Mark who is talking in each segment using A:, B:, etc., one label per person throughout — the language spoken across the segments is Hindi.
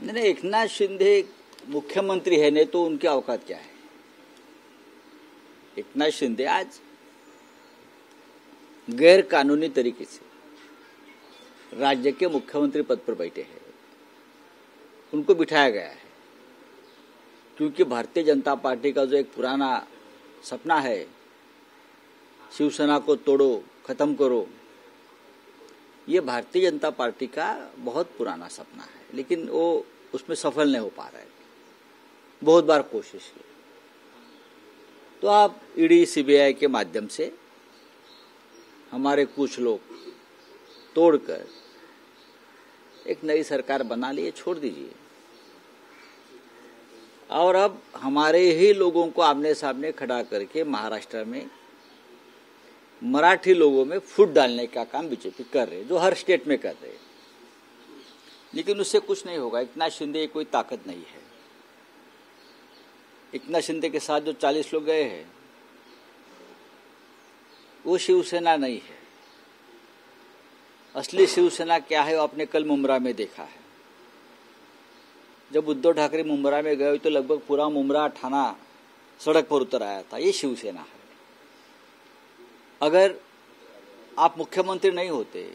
A: नहीं, एकनाथ शिंदे मुख्यमंत्री है, नहीं तो उनकी औकात क्या है। एकनाथ शिंदे आज गैर कानूनी तरीके से राज्य के मुख्यमंत्री पद पर बैठे हैं। उनको बिठाया गया है क्योंकि भारतीय जनता पार्टी का जो एक पुराना सपना है, शिवसेना को तोड़ो, खत्म करो, ये भारतीय जनता पार्टी का बहुत पुराना सपना है, लेकिन वो उसमें सफल नहीं हो पा रहा है। बहुत बार कोशिश की, तो आप ईडी सीबीआई के माध्यम से हमारे कुछ लोग तोड़कर एक नई सरकार बना लिए, छोड़ दीजिए। और अब हमारे ही लोगों को आमने सामने खड़ा करके महाराष्ट्र में मराठी लोगों में फूट डालने का काम बीजेपी कर रहे, जो हर स्टेट में कर रहे, लेकिन उससे कुछ नहीं होगा। एकनाथ शिंदे कोई ताकत नहीं है। एकनाथ शिंदे के साथ जो 40 लोग गए हैं वो शिवसेना नहीं है। असली शिवसेना क्या है वो आपने कल मुंब्रा में देखा है। जब उद्धव ठाकरे मुंब्रा में गए तो लगभग पूरा मुंब्रा थाना सड़क पर उतर आया था। ये शिवसेना है। अगर आप मुख्यमंत्री नहीं होते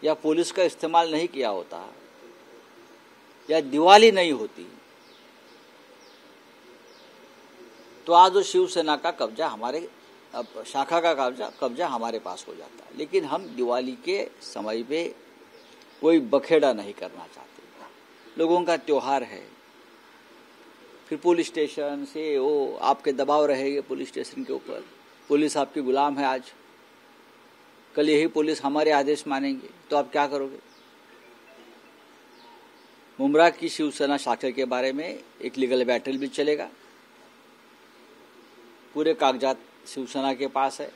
A: या पुलिस का इस्तेमाल नहीं किया होता या दिवाली नहीं होती तो आज जो शिवसेना का कब्जा हमारे शाखा का कब्जा हमारे पास हो जाता। लेकिन हम दिवाली के समय पे कोई बखेड़ा नहीं करना चाहते। लोगों का त्योहार है, फिर पुलिस स्टेशन से वो आपके दबाव रहेंगे पुलिस स्टेशन के ऊपर। पुलिस आपकी गुलाम है आज, कल यही पुलिस हमारे आदेश मानेंगे तो आप क्या करोगे। मुंब्रा की शिवसेना शाखा के बारे में एक लीगल बैटल भी चलेगा। पूरे कागजात शिवसेना के पास है।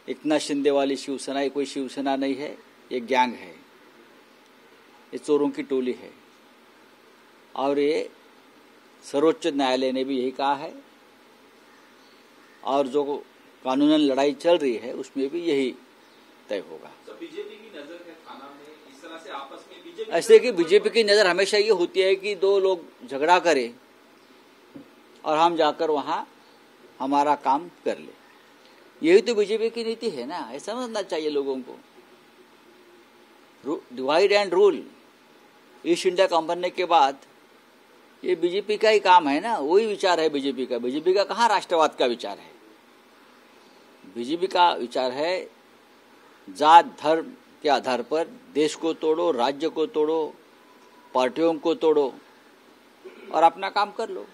A: एकनाथ शिंदे वाली शिवसेना ये कोई शिवसेना नहीं है, ये गैंग है, ये चोरों की टोली है। और ये सर्वोच्च न्यायालय ने भी यही कहा है और जो कानूनन लड़ाई चल रही है उसमें भी यही तय होगा।
B: बीजेपी की नजर है थाना में इस तरह से आपस में बीजेपी
A: ऐसे कि बीजेपी की नजर हमेशा ये होती है कि दो लोग झगड़ा करें और हम जाकर वहां हमारा काम कर ले। यही तो बीजेपी की नीति है ना, ऐसा समझना चाहिए लोगों को। Divide and rule east India company बनने के बाद ये बीजेपी का ही काम है ना, वही विचार है बीजेपी का। बीजेपी का कहाँ राष्ट्रवाद का विचार है। बीजेपी का विचार है जात धर्म के आधार पर देश को तोड़ो, राज्य को तोड़ो, पार्टियों को तोड़ो और अपना काम कर लो।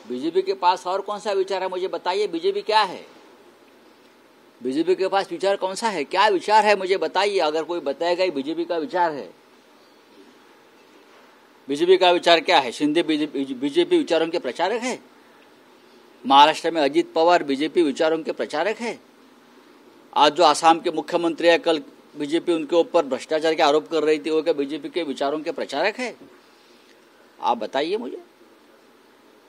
A: बीजेपी के पास और कौन सा विचार है मुझे बताइए। बीजेपी क्या है, बीजेपी के पास विचार कौन सा है, क्या विचार है मुझे बताइए। अगर कोई बताएगा बीजेपी का विचार है। बीजेपी का विचार क्या है। शिंदे बीजेपी विचारों के प्रचारक है। महाराष्ट्र में अजित पवार बीजेपी विचारों के प्रचारक है। आज जो आसाम के मुख्यमंत्री है, कल बीजेपी उनके ऊपर भ्रष्टाचार के आरोप कर रही थी, वो क्या बीजेपी के विचारों के प्रचारक है। आप बताइए मुझे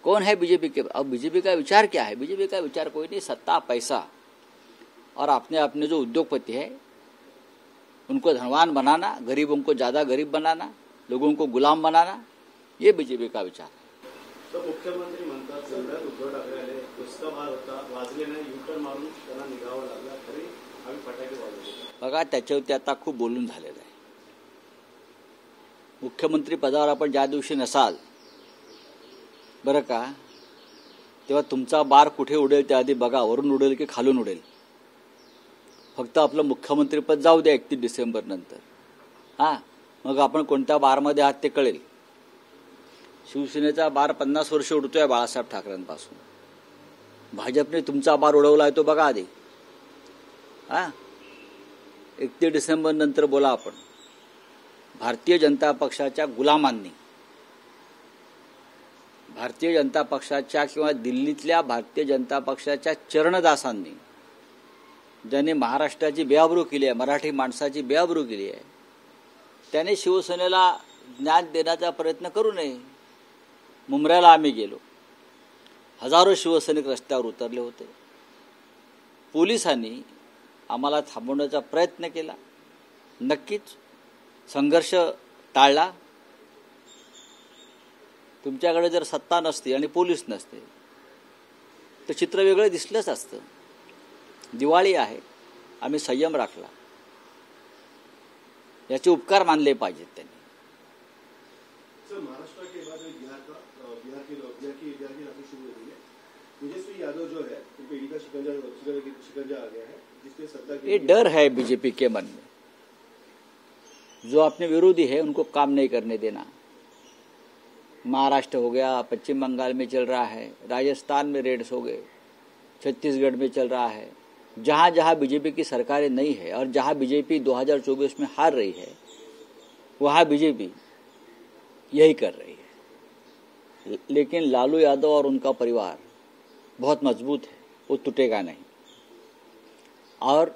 A: कौन है बीजेपी के। अब बीजेपी का विचार क्या है। बीजेपी का विचार कोई नहीं, सत्ता, पैसा और अपने जो उद्योगपति है उनको धनवान बनाना, गरीबों को ज्यादा गरीब बनाना, लोगों को गुलाम बनाना, ये बीजेपी का विचार है।
C: तो मुख्यमंत्री म्हणतात जंगलात उद्धव ठाकरे आले, नुसता वार होता, वाजले नाही, युटर्न मारून त्यांना निघावं लागला, तरी आम्ही फटाके वाजवले।
A: बघा त्याच्यावरती आता खूप बोलून झालेलं आहे। मुख्यमंत्री पदावर आपण ज्या दिवशी नसाल बरं का, तेव्हा तुमचा बार कुठे उडेल त्या आधी बघा, वरून उडेल की खालून उडेल। फक्त आपलं मुख्यमंत्रीपद जाऊ द्या 31 डिसेंबर नंतर, हां, मग आपण कोणत्या बारमध्ये आहात ते कळेल। शिवसेनेचा बार 50 वर्ष उडतोय बाळासाहेब ठाकरेंपासून। भाजपने तुमचा बार उडवलाय तो बघा आधी, हां। 31 डिसेंबर नंतर बोला आपण। भारतीय जनता पक्षाच्या गुलामांनी, भारतीय जनता पक्षाच्या किंवा दिल्लीतल्या भारतीय जनता पक्षाच्या चरणदासांनी ज्यांनी महाराष्ट्राची बेआबरू केली आहे, मराठी माणसाची बेआबरू केली आहे, त्याने शिवसेनेला ज्ञान देण्याचा प्रयत्न करू नये। मुंब्र्याला आम्ही गेलो, हजारो शिवसैनिक रस्त्यावर उतरले होते। पोलिसांनी आम्हाला थांबवण्याचा प्रयत्न केला। नक्कीच संघर्ष टाळला. तुमच्याकडे जर सत्ता नसती आणि पोलीस नसते तर चित्र वेगळं दिसलंच असतं. दिवाळी आहे, आम्ही संयम राखला, याचे उपकार मानले पाहिजेत त्यांनी.
D: सर, महाराष्ट्र के बाद बिहार की राजनीति शुरू हो रही है. तेजस्वी यादव जो है उनको ईडी का शिकंजा आ गया है, जिससे सत्ता
A: ये डर है बीजेपी के मन में. जो अपने विरोधी है उनको काम नहीं करने देना. महाराष्ट्र हो गया, पश्चिम बंगाल में चल रहा है, राजस्थान में रेड्स हो गए, छत्तीसगढ़ में चल रहा है. जहां जहां बीजेपी की सरकारें नहीं है और जहां बीजेपी 2024 में हार रही है वहां बीजेपी यही कर रही है. लेकिन लालू यादव और उनका परिवार बहुत मजबूत है, वो टूटेगा नहीं. और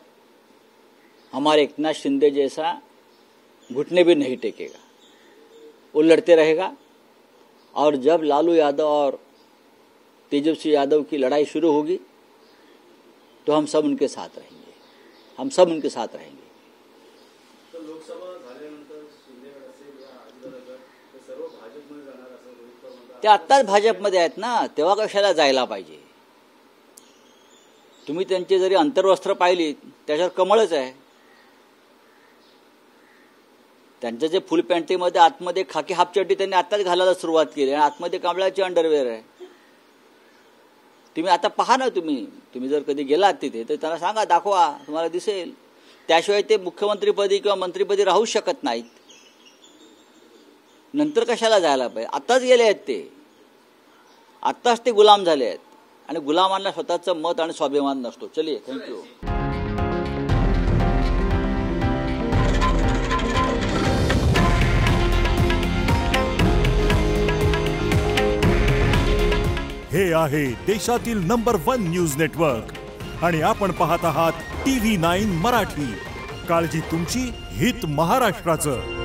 A: हमारे एकनाथ शिंदे जैसा घुटने भी नहीं टेकेगा, वो लड़ते रहेगा. और जब लालू यादव और तेजस्वी यादव की लड़ाई शुरू होगी तो हम सब उनके साथ रहेंगे, हम सब उनके साथ रहेंगे.
C: तर लोकसभा झाल्यानंतर शिंदेगड असेल या अजितदादागड ते सर्व भाजपमध्ये जाणार असं रोहित पवार म्हणतात.
A: ते आत्ताच भाजपमध्ये आहेत ना, तेव्हा कशाला जायला पाहिजे. तुम्ही त्यांची जरी अंतर्वस्त्र पाहिली त्याच्यावर कमळच आहे. त्यांचं जे फुल पॅन्टीमध्ये आतमध्ये खाकी हाफ चड्डी त्यांनी आत्ताच घालायला सुरुवात केली आणि आतमध्ये कमळाची अंडरवेअर आहे. तुम्ही आता पहा ना, तुम्ही जर कधी गेलात तिथे तर त्यांना सांगा, दाखवा, तुम्हाला दिसेल. त्याशिवाय ते मुख्यमंत्रीपदी किंवा मंत्रीपदी राहू शकत नाहीत. नंतर कशाला जायला पाहिजे. आत्ताच गेले आहेत ते, आत्ताच ते गुलाम झाले आहेत आणि गुलामांना स्वतःचं मत आणि स्वाभिमान नसतो. चलिए, थँक्यू.
E: हे आहे देशातील नंबर 1 न्यूज नेटवर्क आणि आपण पाहत आहात TV9 मराठी. काळजी तुमची, हित महाराष्ट्राचं.